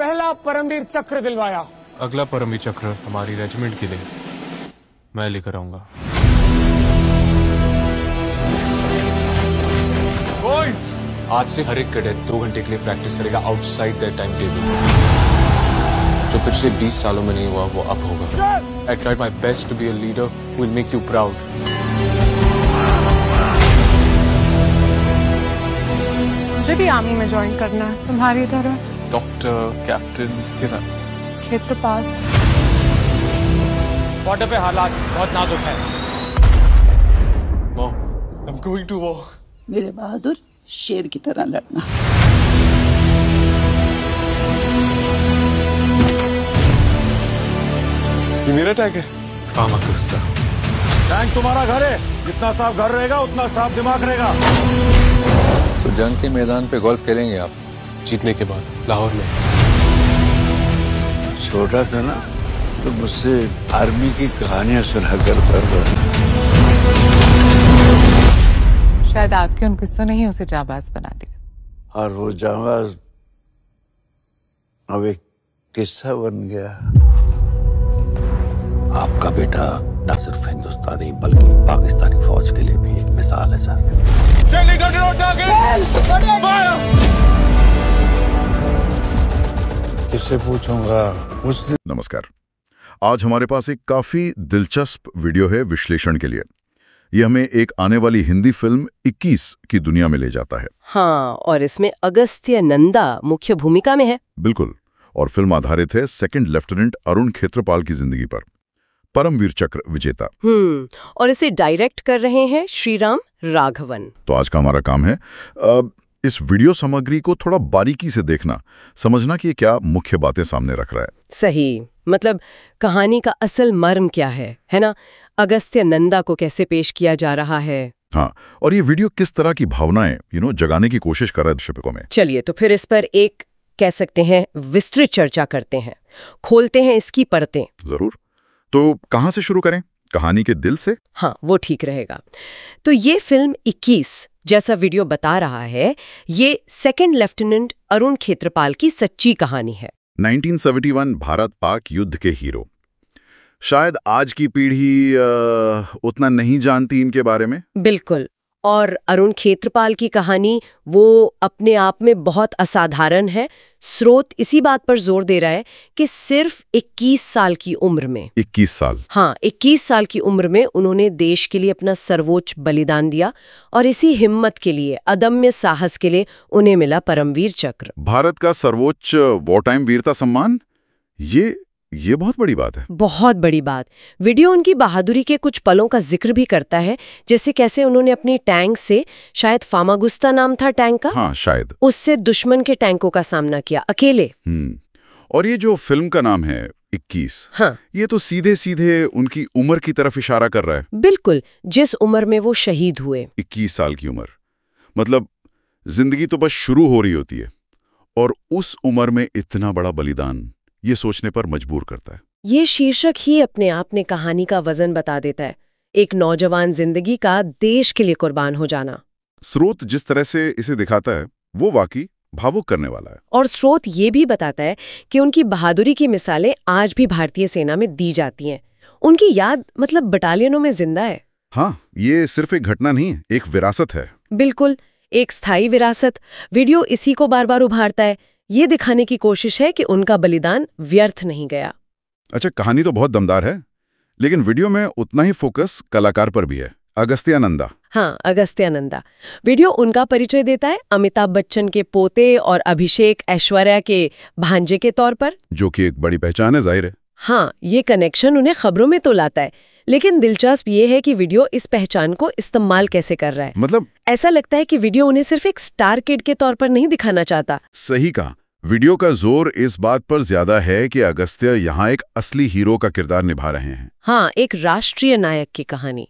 पहला परमवीर चक्र दिलवाया। अगला परमवीर चक्र हमारी रेजिमेंट के लिए मैं लेकर आऊंगा। बॉयज, आज से हर एक कैडेट 2 घंटे के लिए प्रैक्टिस करेगा आउटसाइड दैट टाइम टेबल। जो पिछले 20 सालों में नहीं हुआ वो अब होगा। I tried my best to be a leader who will make you proud. मुझे भी आर्मी में ज्वाइन करना है तुम्हारी तरह। डॉक्टर, कैप्टन, किरण, क्षेत्रपाल। बॉर्डर पे हालात बहुत नाजुक है। Mom, I'm going to war. मेरे बहादुर शेर की तरह लड़ना। ये मेरा टैग है। फामाकुस्ता। टैंक तुम्हारा घर है, जितना साफ घर रहेगा उतना साफ दिमाग रहेगा। तो जंग के मैदान पे गोल्फ खेलेंगे आप? जीतने के बाद लाहौर में। छोटा था ना तो मुझसे आर्मी की कहानियां सुना करता था। शायद आपके उन किस्सों ने ही उसे जाबाज बना दिया। और वो जाबाज अब एक किस्सा बन गया। आपका बेटा न सिर्फ हिंदुस्तानी बल्कि पाकिस्तानी फौज के लिए भी एक मिसाल है सर। किससे पूछूंगा उस दिन। नमस्कार। आज हमारे पास एक काफी दिलचस्प वीडियो है विश्लेषण के लिए। ये हमें एक आने वाली हिंदी फिल्म 21 की दुनिया में ले जाता है। हाँ, और इसमें अगस्त्य नंदा मुख्य भूमिका में है। बिल्कुल। और फिल्म आधारित है सेकंड लेफ्टिनेंट अरुण क्षेत्रपाल की जिंदगी पर, परमवीर चक्र विजेता। और इसे डायरेक्ट कर रहे हैं श्रीराम राघवन। तो आज का हमारा काम है इस वीडियो सामग्री को थोड़ा बारीकी से देखना, समझना कि ये क्या मुख्य बातें सामने रख रहा है। सही, मतलब कहानी का असल मर्म क्या है ना? अगस्त्य नंदा को कैसे पेश किया जा रहा है। हाँ, और ये वीडियो किस तरह की भावनाएं जगाने की कोशिश कर रहा है दर्शकों में। चलिए तो फिर इस पर एक कह सकते हैं विस्तृत चर्चा करते हैं, खोलते हैं इसकी परतें। जरूर। तो कहां से शुरू करें? कहानी के दिल से? हाँ, वो ठीक रहेगा। तो ये फिल्म 21 जैसा वीडियो बता रहा है, ये सेकंड लेफ्टिनेंट अरुण क्षेत्रपाल की सच्ची कहानी है। 1971 भारत पाक युद्ध के हीरो। शायद आज की पीढ़ी उतना नहीं जानती इनके बारे में। बिल्कुल। और अरुण क्षेत्रपाल की कहानी वो अपने आप में बहुत असाधारण है। स्रोत इसी बात पर जोर दे रहा है कि सिर्फ 21 साल की उम्र में 21 साल, हाँ, 21 साल की उम्र में उन्होंने देश के लिए अपना सर्वोच्च बलिदान दिया और इसी हिम्मत के लिए, अदम्य साहस के लिए उन्हें मिला परमवीर चक्र, भारत का सर्वोच्च वॉर टाइम वीरता सम्मान। ये बहुत बड़ी बात है। बहुत बड़ी बात। वीडियो उनकी बहादुरी के कुछ पलों का जिक्र भी करता है, जैसे कैसे उन्होंने अपनी टैंक से, शायद फामागुस्ता नाम था टैंक का, हाँ शायद, उससे दुश्मन के टैंकों का सामना किया अकेले। और ये जो फिल्म का नाम है 21, हाँ, ये तो सीधे सीधे उनकी उम्र की तरफ इशारा कर रहा है। बिल्कुल, जिस उम्र में वो शहीद हुए। 21 साल की उम्र, मतलब जिंदगी तो बस शुरू हो रही होती है और उस उम्र में इतना बड़ा बलिदान, ये सोचने पर मजबूर करता है। ये शीर्षक ही अपने आप में कहानी का वजन बता देता है, एक नौजवान जिंदगी का देश के लिए कुर्बान हो जाना। स्रोत जिस तरह से इसे दिखाता है वो वाकई भावुक करने वाला है। और स्रोत ये भी बताता है कि उनकी बहादुरी की मिसालें आज भी भारतीय सेना में दी जाती हैं। उनकी याद मतलब बटालियनों में जिंदा है। हाँ, ये सिर्फ एक घटना नहीं है, एक विरासत है। बिल्कुल, एक स्थायी विरासत। वीडियो इसी को बार बार उभारता है, ये दिखाने की कोशिश है कि उनका बलिदान व्यर्थ नहीं गया। अच्छा, कहानी तो बहुत दमदार है, लेकिन वीडियो में उतना ही फोकस कलाकार पर भी है, अगस्त्य नंदा। हाँ, अगस्त्य नंदा। वीडियो उनका परिचय देता है अमिताभ बच्चन के पोते और अभिषेक ऐश्वर्या के भांजे के तौर पर, जो कि एक बड़ी पहचान है, जाहिर है। हाँ, ये कनेक्शन उन्हें खबरों में तो लाता है, लेकिन दिलचस्प ये है कि वीडियो इस पहचान को इस्तेमाल कैसे कर रहा है। मतलब ऐसा लगता है कि वीडियो उन्हें सिर्फ एक स्टार किड के तौर पर नहीं दिखाना चाहता। सही कहा। वीडियो का जोर इस बात पर ज्यादा है कि अगस्त्य यहाँ एक असली हीरो का किरदार निभा रहे हैं। हाँ, एक राष्ट्रीय नायक की कहानी।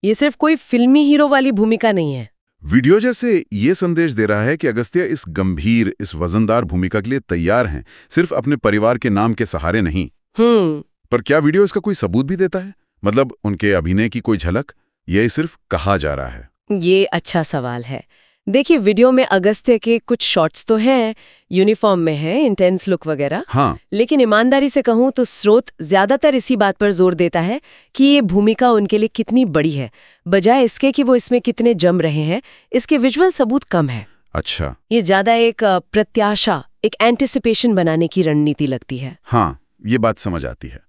ये सिर्फ कोई फिल्मी हीरो वाली भूमिका नहीं है। वीडियो जैसे ये संदेश दे रहा है कि अगस्त्य इस गंभीर, इस वजनदार भूमिका के लिए तैयार हैं, सिर्फ अपने परिवार के नाम के सहारे नहीं। पर क्या वीडियो इसका कोई सबूत भी देता है? मतलब उनके अभिनय की कोई झलक? यह सिर्फ कहा जा रहा है। ये अच्छा सवाल है। देखिए, वीडियो में अगस्त्य के कुछ शॉट्स तो हैं, यूनिफॉर्म में है, इंटेंस लुक वगैरह। हाँ। लेकिन ईमानदारी से कहूँ तो स्रोत ज्यादातर इसी बात पर जोर देता है कि ये भूमिका उनके लिए कितनी बड़ी है, बजाय इसके कि वो इसमें कितने जम रहे हैं। इसके विजुअल सबूत कम है। अच्छा। ये ज्यादा एक प्रत्याशा, एक एंटिसिपेशन बनाने की रणनीति लगती है। हाँ, ये बात समझ आती है।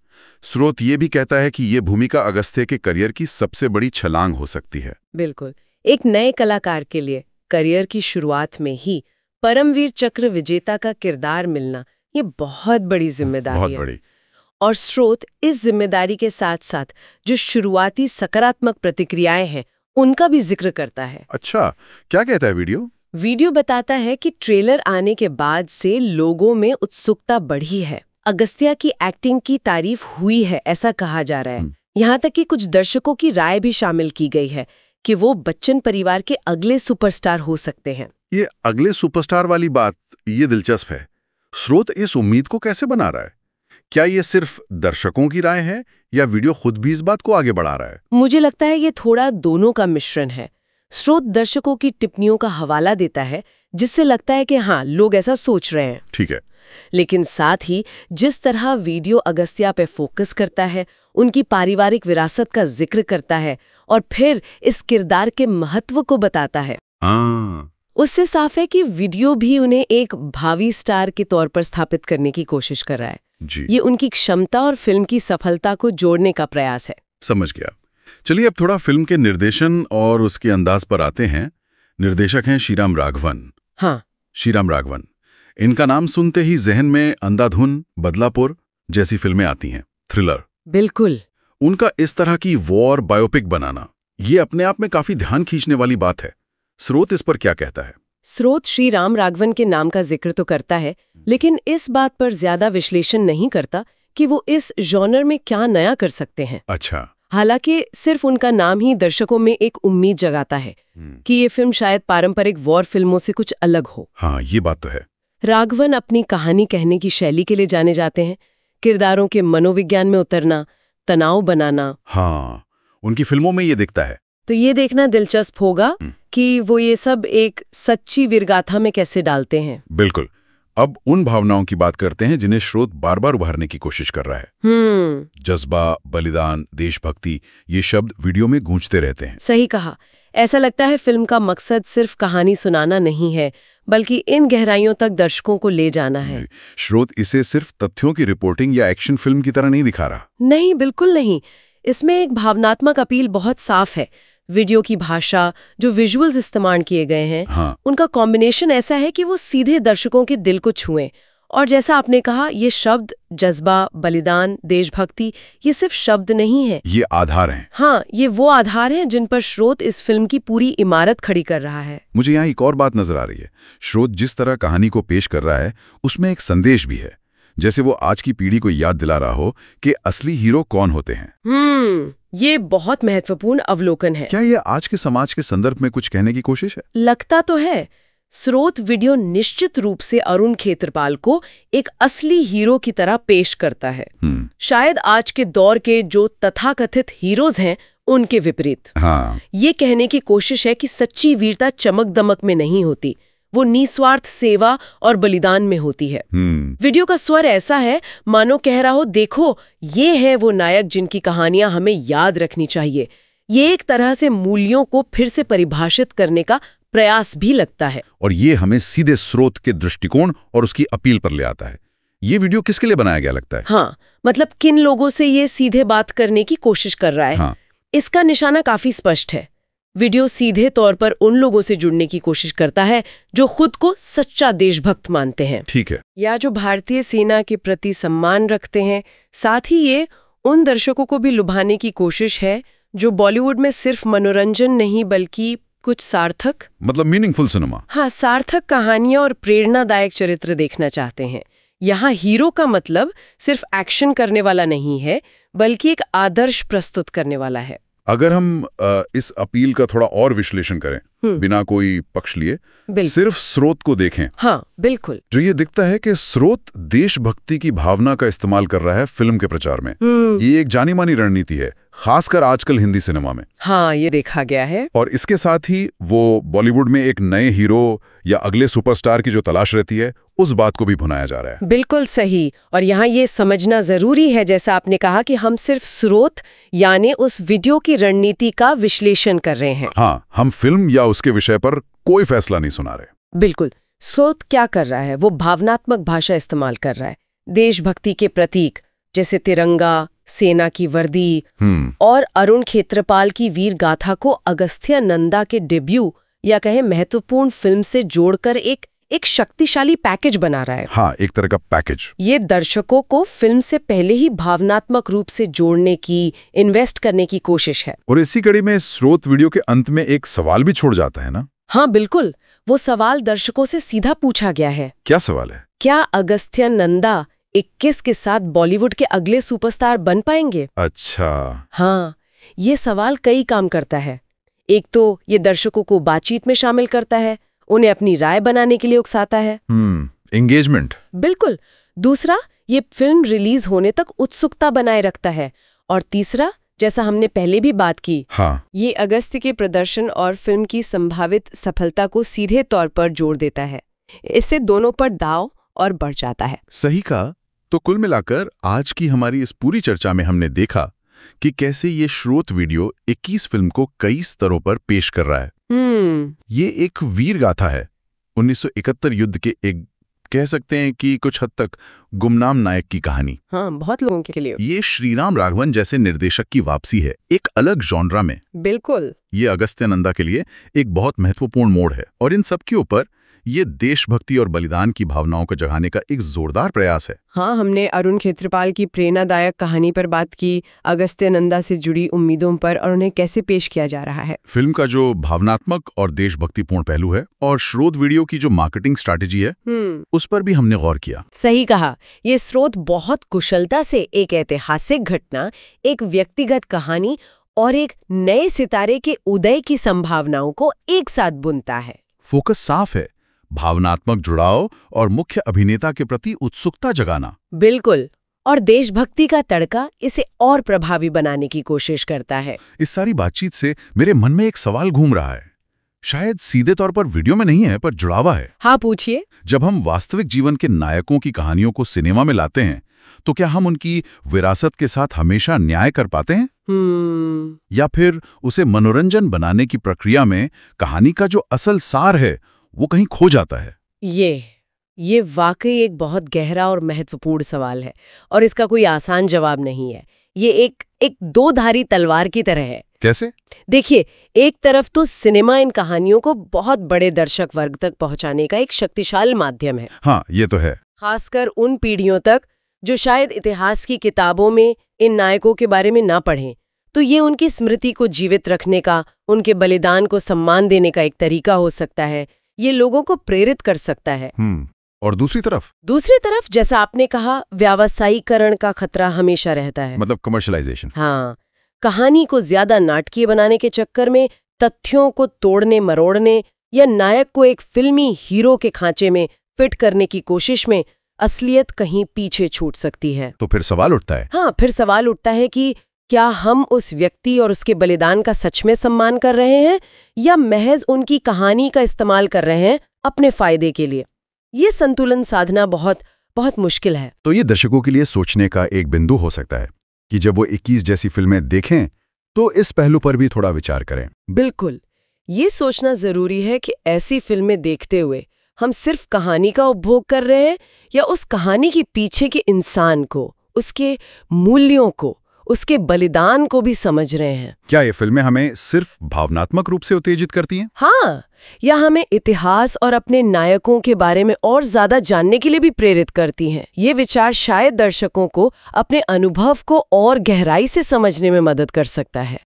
स्रोत ये भी कहता है कि ये भूमिका अगस्त्य के करियर की सबसे बड़ी छलांग हो सकती है। बिल्कुल। एक नए कलाकार के लिए करियर की शुरुआत में ही परमवीर चक्र विजेता का किरदार मिलना, ये बहुत बड़ी जिम्मेदारी है। बहुत बड़ी। और स्रोत इस जिम्मेदारी के साथ साथ जो शुरुआती सकारात्मक प्रतिक्रियाएं हैं, उनका भी जिक्र करता है। अच्छा, क्या कहता है वीडियो? वीडियो बताता है कि ट्रेलर आने के बाद से लोगों में उत्सुकता बढ़ी है। अगस्त्य की एक्टिंग की तारीफ हुई है, ऐसा कहा जा रहा है। यहाँ तक कि कुछ दर्शकों की राय भी शामिल की गई है कि वो बच्चन परिवार के अगले सुपरस्टार हो सकते हैं। ये अगले सुपरस्टार वाली बात, ये दिलचस्प है। स्रोत इस उम्मीद को कैसे बना रहा है? क्या ये सिर्फ दर्शकों की राय है या वीडियो खुद भी इस बात को आगे बढ़ा रहा है? मुझे लगता है ये थोड़ा दोनों का मिश्रण है। स्रोत दर्शकों की टिप्पणियों का हवाला देता है, जिससे लगता है कि हाँ, लोग ऐसा सोच रहे हैं। ठीक है। लेकिन साथ ही जिस तरह वीडियो अगस्त्य पे फोकस करता है, उनकी पारिवारिक विरासत का जिक्र करता है और फिर इस किरदार के महत्व को बताता है, उससे साफ है कि वीडियो भी उन्हें एक भावी स्टार के तौर पर स्थापित करने की कोशिश कर रहा है। जी। ये उनकी क्षमता और फिल्म की सफलता को जोड़ने का प्रयास है। समझ गया। चलिए अब थोड़ा फिल्म के निर्देशन और उसके अंदाज पर आते हैं। निर्देशक हैं श्रीराम राघवन। हाँ, श्रीराम राघवन। इनका नाम सुनते ही जहन में अंधाधुन, बदलापुर जैसी फिल्में आती हैं, थ्रिलर। बिल्कुल। उनका इस तरह की वॉर बायोपिक बनाना, ये अपने आप में काफी ध्यान खींचने वाली बात है। स्रोत इस पर क्या कहता है? स्रोत श्रीराम राघवन के नाम का जिक्र तो करता है, लेकिन इस बात पर ज्यादा विश्लेषण नहीं करता कि वो इस जॉनर में क्या नया कर सकते हैं। अच्छा। हालांकि सिर्फ उनका नाम ही दर्शकों में एक उम्मीद जगाता है कि ये फिल्म शायद पारंपरिक वॉर फिल्मों से कुछ अलग हो। हाँ, ये बात तो है। राघवन अपनी कहानी कहने की शैली के लिए जाने जाते हैं। किरदारों के मनोविज्ञान में उतरना, तनाव बनाना, हाँ, उनकी फिल्मों में ये दिखता है। तो ये देखना दिलचस्प होगा कि वो ये सब एक सच्ची वीरगाथा में कैसे डालते हैं। बिल्कुल। अब उन भावनाओं की बात करते हैं जिन्हें स्रोत बार बार उभारने की कोशिश कर रहा है। जज्बा, बलिदान, देशभक्ति, ये शब्द वीडियो में गूंजते रहते हैं। सही कहा। ऐसा लगता है फिल्म का मकसद सिर्फ कहानी सुनाना नहीं है, बल्कि इन गहराइयों तक दर्शकों को ले जाना है। स्रोत इसे सिर्फ तथ्यों की रिपोर्टिंग या एक्शन फिल्म की तरह नहीं दिखा रहा। नहीं, बिल्कुल नहीं। इसमें एक भावनात्मक अपील बहुत साफ है। वीडियो की भाषा, जो विजुअल्स इस्तेमाल किए गए हैं, हाँ। उनका कॉम्बिनेशन ऐसा है कि वो सीधे दर्शकों के दिल को छुएं। और जैसा आपने कहा, ये शब्द जज्बा, बलिदान, देशभक्ति, ये सिर्फ शब्द नहीं है, ये आधार हैं। हाँ, ये वो आधार हैं जिन पर स्रोत इस फिल्म की पूरी इमारत खड़ी कर रहा है। मुझे यहाँ एक और बात नजर आ रही है। स्रोत जिस तरह कहानी को पेश कर रहा है, उसमें एक संदेश भी है, जैसे वो आज की पीढ़ी को याद दिला रहा हो कि असली हीरो कौन होते हैं। ये बहुत महत्वपूर्ण अवलोकन है। क्या ये आज के समाज के संदर्भ में कुछ कहने की कोशिश है? लगता तो है। स्रोत वीडियो निश्चित रूप से अरुण खेत्रपाल को एक असली हीरो की तरह पेश करता है, शायद आज के दौर के जो तथाकथित हीरोज हैं उनके विपरीत। हाँ। ये कहने की कोशिश है कि सच्ची वीरता चमक दमक में नहीं होती, वो निस्वार्थ सेवा और बलिदान में होती है। वीडियो का स्वर ऐसा है मानो कह रहा हो, देखो ये है वो नायक जिनकी कहानियां हमें याद रखनी चाहिए। ये एक तरह से मूल्यों को फिर से परिभाषित करने का प्रयास भी लगता है। और ये हमें सीधे स्रोत के दृष्टिकोण और उसकी अपील पर ले आता है। ये वीडियो किसके लिए बनाया गया लगता है? हाँ, मतलब किन लोगों से ये सीधे बात करने की कोशिश कर रहा है। हाँ। इसका निशाना काफी स्पष्ट है। वीडियो सीधे तौर पर उन लोगों से जुड़ने की कोशिश करता है जो खुद को सच्चा देशभक्त मानते हैं। ठीक है। या जो भारतीय सेना के प्रति सम्मान रखते हैं। साथ ही ये उन दर्शकों को भी लुभाने की कोशिश है जो बॉलीवुड में सिर्फ मनोरंजन नहीं बल्कि कुछ सार्थक, मतलब मीनिंगफुल सिनेमा, हाँ, सार्थक कहानियां और प्रेरणादायक चरित्र देखना चाहते हैं। यहाँ हीरो का मतलब सिर्फ एक्शन करने वाला नहीं है, बल्कि एक आदर्श प्रस्तुत करने वाला है। अगर हम इस अपील का थोड़ा और विश्लेषण करें, बिना कोई पक्ष लिए, सिर्फ स्रोत को देखें, हाँ बिल्कुल, जो ये दिखता है कि स्रोत देशभक्ति की भावना का इस्तेमाल कर रहा है फिल्म के प्रचार में। ये एक जानी मानी रणनीति है, खासकर आजकल हिंदी सिनेमा में। हाँ, ये देखा गया है। और इसके साथ ही वो बॉलीवुड में एक नए हीरो या अगले सुपरस्टार की जो तलाश रहती है, उस बात को भी भुनाया जा रहा है। बिल्कुल सही। और यहाँ ये समझना जरूरी है, जैसा आपने कहा, कि हम सिर्फ स्रोत यानी उस वीडियो की रणनीति का विश्लेषण कर रहे हैं। हाँ, हम फिल्म या उसके विषय पर कोई फैसला नहीं सुना रहे। बिल्कुल। स्रोत क्या कर रहा है? वो भावनात्मक भाषा इस्तेमाल कर रहा है। देशभक्ति के प्रतीक जैसे तिरंगा, सेना की वर्दी और अरुण खेत्रपाल की वीर गाथा को अगस्त्य नंदा के डेब्यू या कहे महत्वपूर्ण फिल्म से जोड़कर एक शक्तिशाली पैकेज बना रहा है। हाँ, एक तरह का पैकेज। ये दर्शकों को फिल्म से पहले ही भावनात्मक रूप से जोड़ने की, इन्वेस्ट करने की कोशिश है। और इसी कड़ी में स्रोत वीडियो के अंत में एक सवाल भी छोड़ जाता है ना? हाँ बिल्कुल। वो सवाल दर्शकों से सीधा पूछा गया है। क्या सवाल है? क्या अगस्त्य नंदा 21 के साथ बॉलीवुड के अगले सुपरस्टार बन पाएंगे? अच्छा। हाँ, ये सवाल कई काम करता है। एक तो ये दर्शकों को बातचीत में शामिल करता है, उन्हें अपनी राय बनाने के लिए उकसाता है। एंगेजमेंट। बिल्कुल। दूसरा, ये फिल्म रिलीज होने तक उत्सुकता बनाए रखता है। और तीसरा, जैसा हमने पहले भी बात की, हाँ, ये अगस्त के प्रदर्शन और फिल्म की संभावित सफलता को सीधे तौर पर जोड़ देता है। इससे दोनों पर दाव और बढ़ जाता है। सही कहा। तो कुल मिलाकर आज की हमारी इस पूरी चर्चा में हमने देखा कि कैसे ये स्रोत वीडियो 21 फिल्म को कई स्तरों पर पेश कर रहा है। ये एक वीर गाथा है। 1971 युद्ध के एक, कह सकते हैं कि कुछ हद तक गुमनाम नायक की कहानी। हाँ, बहुत लोगों के लिए। ये श्रीराम राघवन जैसे निर्देशक की वापसी है, एक अलग जॉनरा में। बिल्कुल। ये अगस्त्य नंदा के लिए एक बहुत महत्वपूर्ण मोड़ है। और इन सब के ऊपर ये देशभक्ति और बलिदान की भावनाओं को जगाने का एक जोरदार प्रयास है। हाँ, हमने अरुण खेत्रपाल की प्रेरणादायक कहानी पर बात की, अगस्त्य नंदा से जुड़ी उम्मीदों पर और उन्हें कैसे पेश किया जा रहा है। फिल्म का जो भावनात्मक और देशभक्तिपूर्ण पहलू है और स्रोत वीडियो की जो मार्केटिंग स्ट्रैटेजी है, उस पर भी हमने गौर किया। सही कहा। ये स्रोत बहुत कुशलता से एक ऐतिहासिक घटना, एक व्यक्तिगत कहानी और एक नए सितारे के उदय की संभावनाओं को एक साथ बुनता है। फोकस साफ है, भावनात्मक जुड़ाव और मुख्य अभिनेता के प्रति उत्सुकता जगाना। बिल्कुल। और देशभक्ति का तड़का इसे और प्रभावी बनाने की कोशिश करता है। इस सारी बातचीत से मेरे मन में एक सवाल घूम रहा है, शायद सीधे तौर पर वीडियो में नहीं है पर जुड़ावा है। हाँ, पूछिए। जब हम वास्तविक जीवन के नायकों की कहानियों को सिनेमा में लाते हैं, तो क्या हम उनकी विरासत के साथ हमेशा न्याय कर पाते हैं? या फिर उसे मनोरंजन बनाने की प्रक्रिया में कहानी का जो असल सार है वो कहीं खो जाता है? ये वाकई एक बहुत गहरा और महत्वपूर्ण सवाल है और इसका कोई आसान जवाब नहीं है। ये एक दो-धारी तलवार की तरह है। कैसे? देखिए, एक तरफ तो सिनेमा इन कहानियों को बहुत बड़े दर्शक वर्ग तक पहुंचाने का एक शक्तिशाली माध्यम है। हाँ, ये तो है। खासकर उन पीढ़ियों तक जो शायद इतिहास की किताबों में इन नायकों के बारे में ना पढ़ें। तो ये उनकी स्मृति को जीवित रखने का, उनके बलिदान को सम्मान देने का एक तरीका हो सकता है। ये लोगों को प्रेरित कर सकता है। और दूसरी तरफ जैसा आपने कहा, व्यावसायीकरण का खतरा हमेशा रहता है। मतलब कमर्शियलाइजेशन। हाँ, कहानी को ज्यादा नाटकीय बनाने के चक्कर में, तथ्यों को तोड़ने मरोड़ने या नायक को एक फिल्मी हीरो के खांचे में फिट करने की कोशिश में असलियत कहीं पीछे छूट सकती है। तो फिर सवाल उठता है। हाँ, फिर सवाल उठता है कि क्या हम उस व्यक्ति और उसके बलिदान का सच में सम्मान कर रहे हैं या महज उनकी कहानी का इस्तेमाल कर रहे हैं अपने फायदे के लिए? ये संतुलन साधना बहुत बहुत मुश्किल है। तो ये दर्शकों के लिए सोचने का एक बिंदु हो सकता है कि जब वो 21 जैसी फिल्में देखें तो इस पहलू पर भी थोड़ा विचार करें। बिल्कुल। ये सोचना जरूरी है कि ऐसी फिल्में देखते हुए हम सिर्फ कहानी का उपभोग कर रहे हैं या उस कहानी के पीछे के इंसान को, उसके मूल्यों को, उसके बलिदान को भी समझ रहे हैं। क्या ये फिल्में हमें सिर्फ भावनात्मक रूप से उत्तेजित करती हैं? हाँ, या हमें इतिहास और अपने नायकों के बारे में और ज्यादा जानने के लिए भी प्रेरित करती हैं? ये विचार शायद दर्शकों को अपने अनुभव को और गहराई से समझने में मदद कर सकता है।